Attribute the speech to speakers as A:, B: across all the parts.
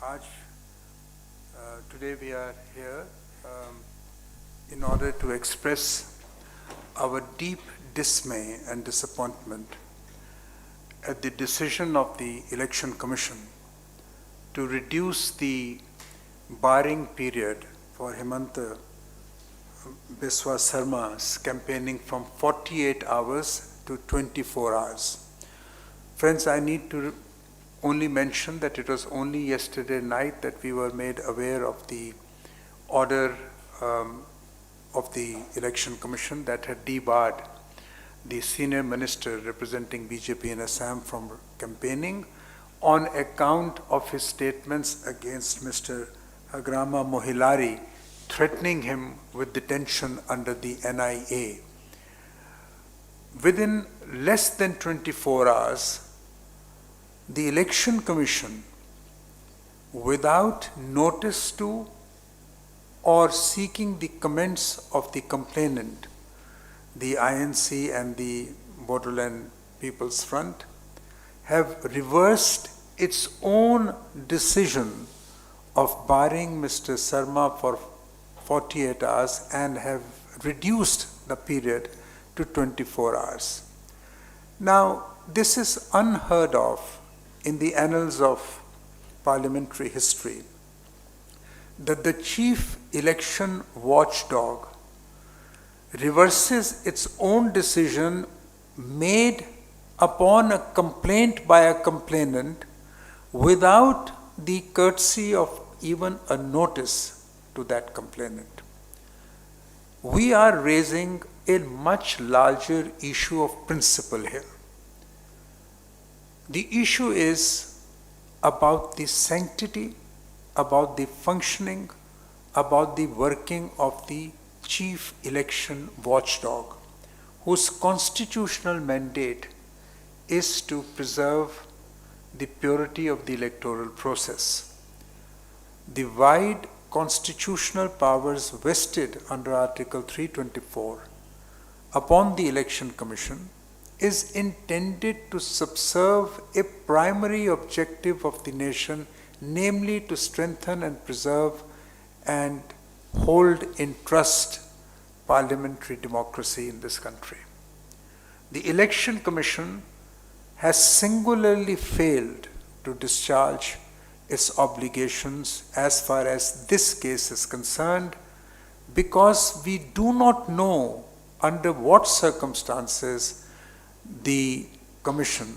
A: आज today we are here in order to express our deep dismay and disappointment at the decision of the Election Commission to reduce the barring period for Himanta Biswa Sarma's campaigning from 48 hours to 24 hours. Friends, I need to only mention that it was only yesterday night that we were made aware of the order of the Election Commission that had debarred the senior minister representing BJP in Assam from campaigning on account of his statements against Mr. Hagrama Mohilari, threatening him with detention under the NIA. Within less than 24 hours, the Election Commission, without notice to or seeking the comments of the complainant, the INC and the Bodoland People's Front, have reversed its own decision of barring Mr. Sarma for 48 hours and have reduced the period to 24 hours. Now, this is unheard of in the annals of parliamentary history, that the chief election watchdog reverses its own decision made upon a complaint by a complainant without the courtesy of even a notice to that complainant. We are raising a much larger issue of principle here. The issue is about the sanctity, about the functioning, about the working of the chief election watchdog, whose constitutional mandate is to preserve the purity of the electoral process. The wide constitutional powers vested under Article 324 upon the Election Commission is intended to subserve a primary objective of the nation, namely to strengthen and preserve and hold in trust parliamentary democracy in this country. The Election Commission has singularly failed to discharge its obligations as far as this case is concerned, because we do not know under what circumstances the Commission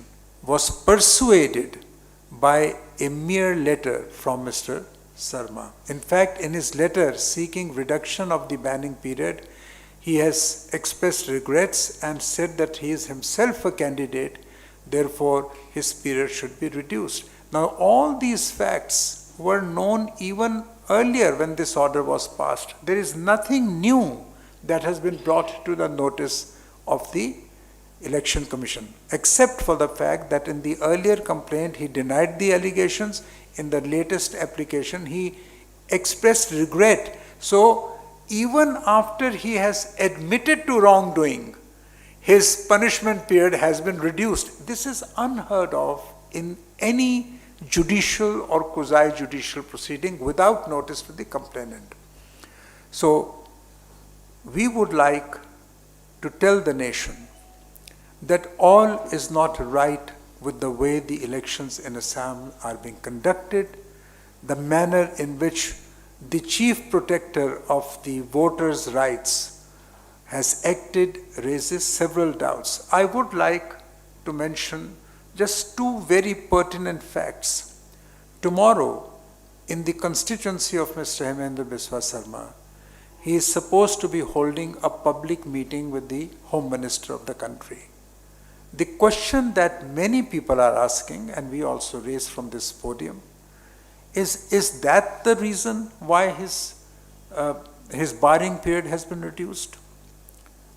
A: was persuaded by a mere letter from Mr. Sarma. In fact, in his letter seeking reduction of the banning period, he has expressed regrets and said that he is himself a candidate, therefore his period should be reduced. Now, all these facts were known even earlier when this order was passed. There is nothing new that has been brought to the notice of the Election Commission, except for the fact that in the earlier complaint he denied the allegations. In the latest application he expressed regret. So even after he has admitted to wrongdoing, his punishment period has been reduced. This is unheard of in any judicial or quasi-judicial proceeding without notice to the complainant. So we would like to tell the nation that all is not right with the way the elections in Assam are being conducted. The manner in which the chief protector of the voters' rights has acted raises several doubts. I would like to mention just two very pertinent facts. Tomorrow, in the constituency of Mr. Hemendra Biswa Sarma, he is supposed to be holding a public meeting with the Home Minister of the country. The question that many people are asking, and we also raise from this podium, is that the reason why his barring period has been reduced?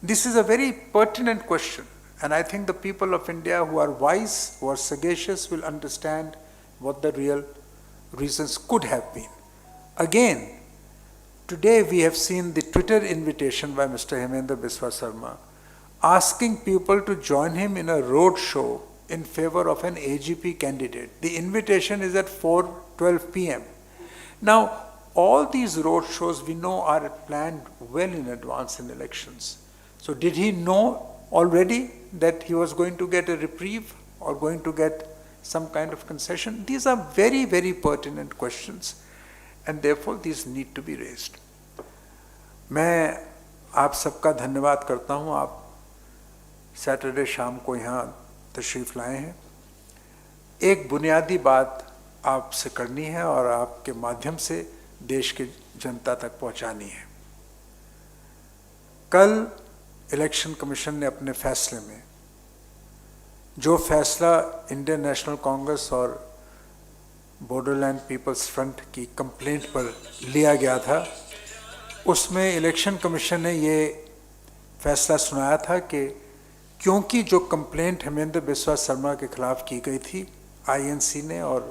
A: This is a very pertinent question, and I think the people of India who are wise, who are sagacious, will understand what the real reasons could have been. Again, today we have seen the Twitter invitation by Mr. Hemendra Biswa Sarma asking people to join him in a road show in favor of an AGP candidate. The invitation is at 4:12 p.m. Now, all these road shows we know are planned well in advance in elections. So did he know already that he was going to get a reprieve or going to get some kind of concession? These are very, very pertinent questions and therefore these need to be raised. मैं आप सबका धन्यवाद करता हूँ, आप Saturday शाम को यहाँ तशरीफ़ लाए हैं। एक बुनियादी बात आपसे करनी है और आपके माध्यम से देश की जनता तक पहुँचानी है। कल इलेक्शन कमीशन ने अपने फैसले में जो फैसला इंडियन नेशनल कांग्रेस और बॉर्डरलैंड पीपल्स फ्रंट की कंप्लेंट पर लिया गया था, उसमें इलेक्शन कमीशन ने ये फैसला सुनाया था कि क्योंकि जो कंप्लेंट हेमेंद्र बिस्वा शर्मा के खिलाफ की गई थी आईएनसी ने और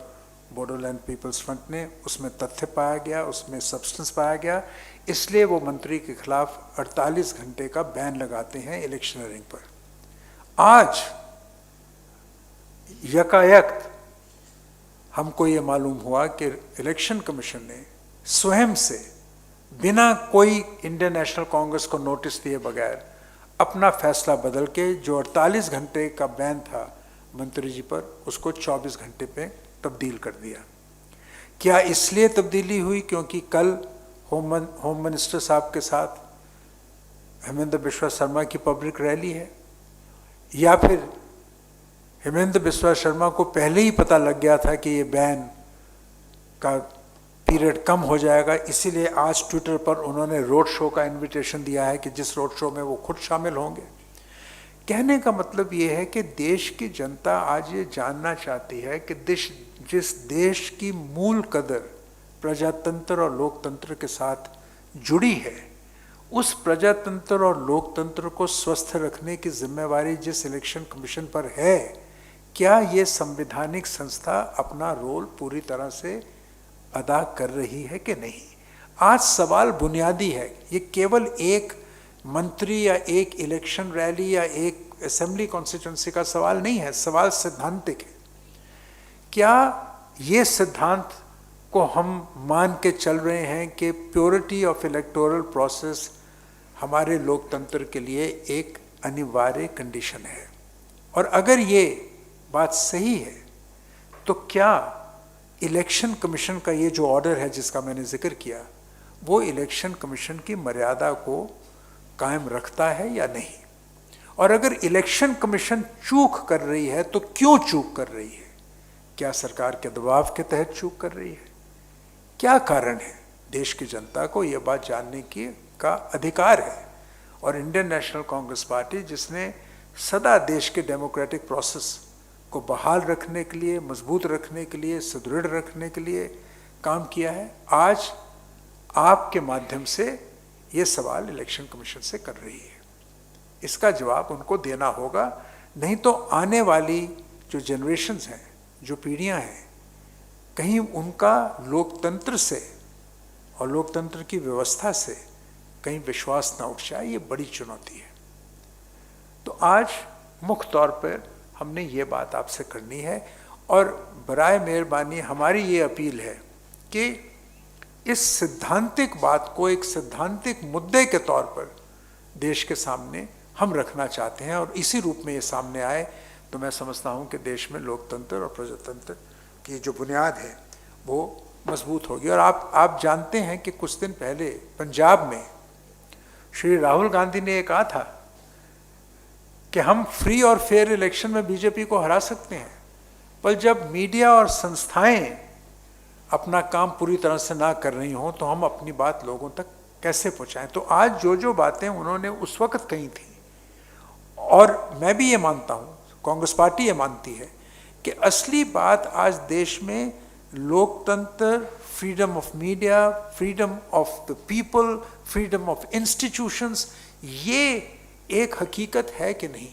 A: बॉर्डरलैंड पीपल्स फ्रंट ने, उसमें तथ्य पाया गया, उसमें सब्सटेंस पाया गया, इसलिए वो मंत्री के खिलाफ 48 घंटे का बैन लगाते हैं इलेक्शनरिंग पर। आज यकायक हमको ये मालूम हुआ कि इलेक्शन कमीशन ने स्वयं से बिना कोई इंडियन नेशनल कांग्रेस को नोटिस दिए बगैर अपना फैसला बदल के जो 48 घंटे का बैन था मंत्री जी पर, उसको 24 घंटे पे तब्दील कर दिया। क्या इसलिए तब्दीली हुई क्योंकि कल होम मिनिस्टर साहब के साथ हेमेंद्र बिस्वा शर्मा की पब्लिक रैली है, या फिर हेमेंद्र बिस्वा शर्मा को पहले ही पता लग गया था कि ये बैन का पीरियड कम हो जाएगा, इसीलिए आज ट्विटर पर उन्होंने रोड शो का इनविटेशन दिया है कि जिस रोड शो में वो खुद शामिल होंगे। कहने का मतलब ये है कि देश की जनता आज ये जानना चाहती है कि जिस देश की मूल कदर प्रजातंत्र और लोकतंत्र के साथ जुड़ी है, उस प्रजातंत्र और लोकतंत्र को स्वस्थ रखने की जिम्मेवारी जिस इलेक्शन कमीशन पर है, क्या ये संवैधानिक संस्था अपना रोल पूरी तरह से अदा कर रही है कि नहीं? आज सवाल बुनियादी है, ये केवल एक मंत्री या एक इलेक्शन रैली या एक असेंबली कॉन्स्टिट्यूंसी का सवाल नहीं है, सवाल सिद्धांतिक है। क्या ये सिद्धांत को हम मान के चल रहे हैं कि प्योरिटी ऑफ इलेक्टोरल प्रोसेस हमारे लोकतंत्र के लिए एक अनिवार्य कंडीशन है? और अगर ये बात सही है तो क्या इलेक्शन कमीशन का ये जो ऑर्डर है जिसका मैंने जिक्र किया, वो इलेक्शन कमीशन की मर्यादा को कायम रखता है या नहीं? और अगर इलेक्शन कमीशन चूक कर रही है तो क्यों चूक कर रही है? क्या सरकार के दबाव के तहत चूक कर रही है? क्या कारण है? देश की जनता को यह बात जानने का अधिकार है। और इंडियन नेशनल कांग्रेस पार्टी, जिसने सदा देश के डेमोक्रेटिक प्रोसेस को बहाल रखने के लिए, मजबूत रखने के लिए, सुदृढ़ रखने के लिए काम किया है, आज आपके माध्यम से ये सवाल इलेक्शन कमीशन से कर रही है। इसका जवाब उनको देना होगा, नहीं तो आने वाली जो जनरेशन्स हैं, जो पीढ़ियां हैं, कहीं उनका लोकतंत्र से और लोकतंत्र की व्यवस्था से कहीं विश्वास ना उठ जाए, ये बड़ी चुनौती है। तो आज मुख्य तौर पर हमने ये बात आपसे करनी है और बराए मेहरबानी हमारी ये अपील है कि इस सिद्धांतिक बात को एक सिद्धांतिक मुद्दे के तौर पर देश के सामने हम रखना चाहते हैं और इसी रूप में ये सामने आए तो मैं समझता हूँ कि देश में लोकतंत्र और प्रजातंत्र की जो बुनियाद है वो मजबूत होगी। और आप जानते हैं कि कुछ दिन पहले पंजाब में श्री राहुल गांधी ने ये कहा था कि हम फ्री और फेयर इलेक्शन में बीजेपी को हरा सकते हैं, पर जब मीडिया और संस्थाएं अपना काम पूरी तरह से ना कर रही हों तो हम अपनी बात लोगों तक कैसे पहुंचाएं? तो आज जो बातें उन्होंने उस वक्त कही थी, और मैं भी ये मानता हूं, कांग्रेस पार्टी ये मानती है कि असली बात आज देश में लोकतंत्र, freedom of media, freedom of the people, freedom of institutions, ये एक हकीकत है कि नहीं?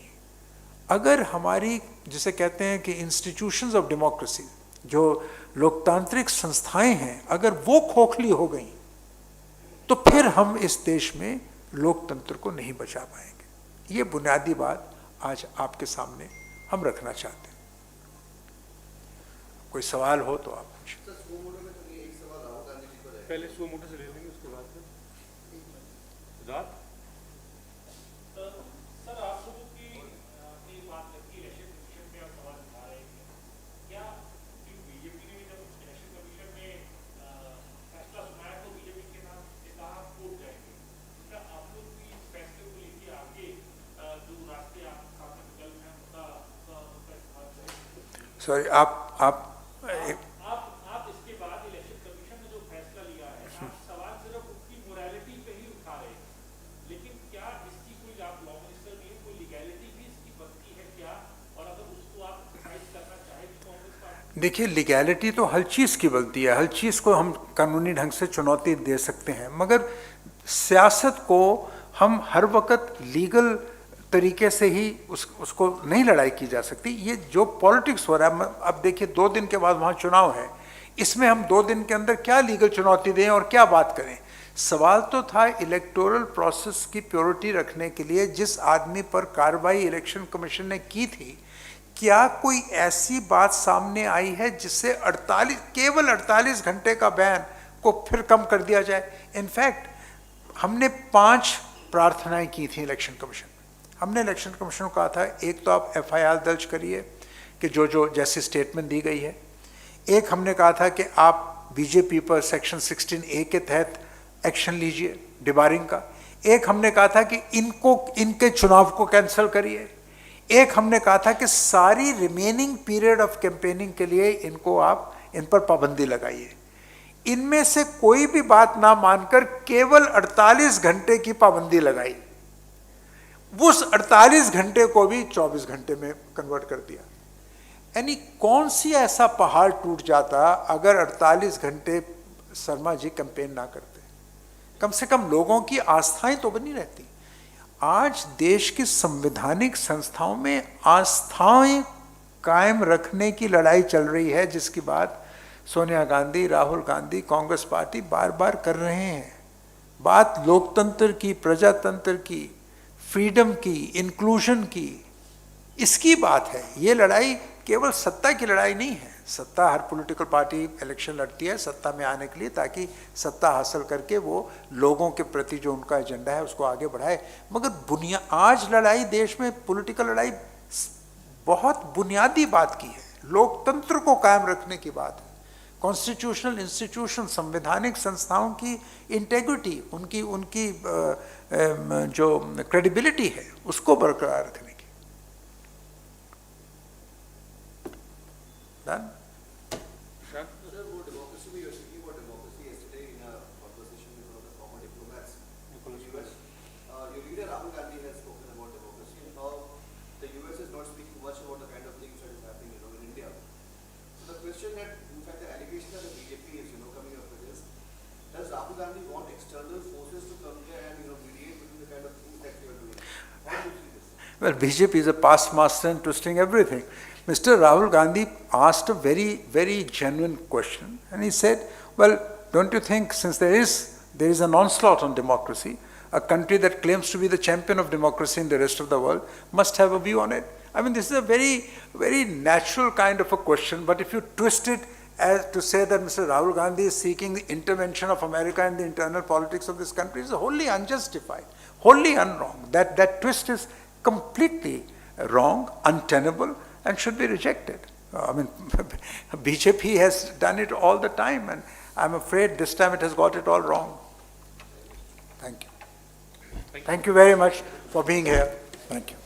A: अगर हमारी, जिसे कहते हैं कि इंस्टीट्यूशंस ऑफ डेमोक्रेसी, जो लोकतांत्रिक संस्थाएं हैं, अगर वो खोखली हो गई तो फिर हम इस देश में लोकतंत्र को नहीं बचा पाएंगे। ये बुनियादी बात आज आपके सामने हम रखना चाहते हैं। कोई सवाल हो तो आप पूछें।
B: पहले सो मोटर से ले लेंगे, उसके बाद फिर रात।
C: सर, आप लोगों की एक बात लगती है, इलेक्शन कमीशन में आप सवाल उठा रहे थे, क्या बीजेपी ने जब इलेक्शन कमीशन में फैसला सुनाया तो बीजेपी के नाम ने कहा हम कोर्ट जाएंगे, क्या आप लोग भी इस फैसले को लेकर आगे जो रास्ते आप सामने विकल्प हैं उनका इस्तेमाल करेंगे?
A: सॉरी,
C: आप इसके बाद इलेक्शन कमीशन ने जो फैसला लिया है, आप सवाल सिर्फ उसकी मोरालिटी पे ही उठा रहे हैं, लेकिन क्या इसकी कोई, आप लॉ मिनिस्टर भी है, कोई लीगैलिटी भी इसकी बनती है क्या? और अगर उसको आप एक्सरसाइज करना चाहें तो कांग्रेस पार्टी।
A: देखिए, लीगैलिटी तो हर चीज़ की बनती है, हर चीज़ को हम कानूनी ढंग से चुनौती दे सकते हैं, मगर सियासत को हम हर वक्त लीगल तरीके से ही उसको नहीं लड़ाई की जा सकती। ये जो पॉलिटिक्स हो रहा है, अब देखिए 2 दिन के बाद वहाँ चुनाव है, इसमें हम 2 दिन के अंदर क्या लीगल चुनौती दें और क्या बात करें। सवाल तो था इलेक्टोरल प्रोसेस की प्योरिटी रखने के लिए जिस आदमी पर कार्रवाई इलेक्शन कमीशन ने की थी, क्या कोई ऐसी बात सामने आई है जिससे केवल 48 घंटे का बैन को फिर कम कर दिया जाए। इनफैक्ट हमने 5 प्रार्थनाएं की थी इलेक्शन कमीशन में। हमने इलेक्शन कमीशन को कहा था, एक तो आप FIR दर्ज करिए कि जो जैसी स्टेटमेंट दी गई है। एक हमने कहा था कि आप बीजेपी पर सेक्शन 16A के तहत एक्शन लीजिए, डिबारिंग का। एक हमने कहा था कि इनके चुनाव को कैंसिल करिए। एक हमने कहा था कि सारी रिमेनिंग पीरियड ऑफ कैंपेनिंग के लिए इन पर पाबंदी लगाइए। इनमें से कोई भी बात ना मानकर केवल 48 घंटे की पाबंदी लगाई, उस 48 घंटे को भी 24 घंटे में कन्वर्ट कर दिया। यानी कौन सी ऐसा पहाड़ टूट जाता अगर 48 घंटे शर्मा जी कैंपेन ना करते। कम से कम लोगों की आस्थाएं तो बनी रहती। आज देश की संवैधानिक संस्थाओं में आस्थाएं कायम रखने की लड़ाई चल रही है, जिसकी बात सोनिया गांधी, राहुल गांधी, कांग्रेस पार्टी बार बार कर रहे हैं। बात लोकतंत्र की, प्रजातंत्र की, फ्रीडम की, इंक्लूजन की, इसकी बात है। ये लड़ाई केवल सत्ता की लड़ाई नहीं है। सत्ता, हर पॉलिटिकल पार्टी इलेक्शन लड़ती है सत्ता में आने के लिए, ताकि सत्ता हासिल करके वो लोगों के प्रति जो उनका एजेंडा है उसको आगे बढ़ाए। मगर आज लड़ाई देश में, पॉलिटिकल लड़ाई बहुत बुनियादी बात की है, लोकतंत्र को कायम रखने की बात है। कॉन्स्टिट्यूशनल इंस्टीट्यूशन, संवैधानिक संस्थाओं की इंटेग्रिटी, उनकी जो क्रेडिबिलिटी है उसको बरकरार रखने की। Done? Well, BJP is a past master in twisting everything. Mr. Rahul Gandhi asked a very, very genuine question, and he said, well, don't you think since there is an onslaught on democracy, a country that claims to be the champion of democracy in the rest of the world must have a view on it? I mean, this is a very, very natural kind of a question, but if you twist it as to say that Mr. Rahul Gandhi is seeking the intervention of America in the internal politics of this country, is wholly unjustified, wholly unwrong. That twist is completely wrong, untenable, and should be rejected. I mean, BJP has done it all the time, and I'm afraid this time it has got it all wrong. Thank you. Thank you very much for being here. Thank you.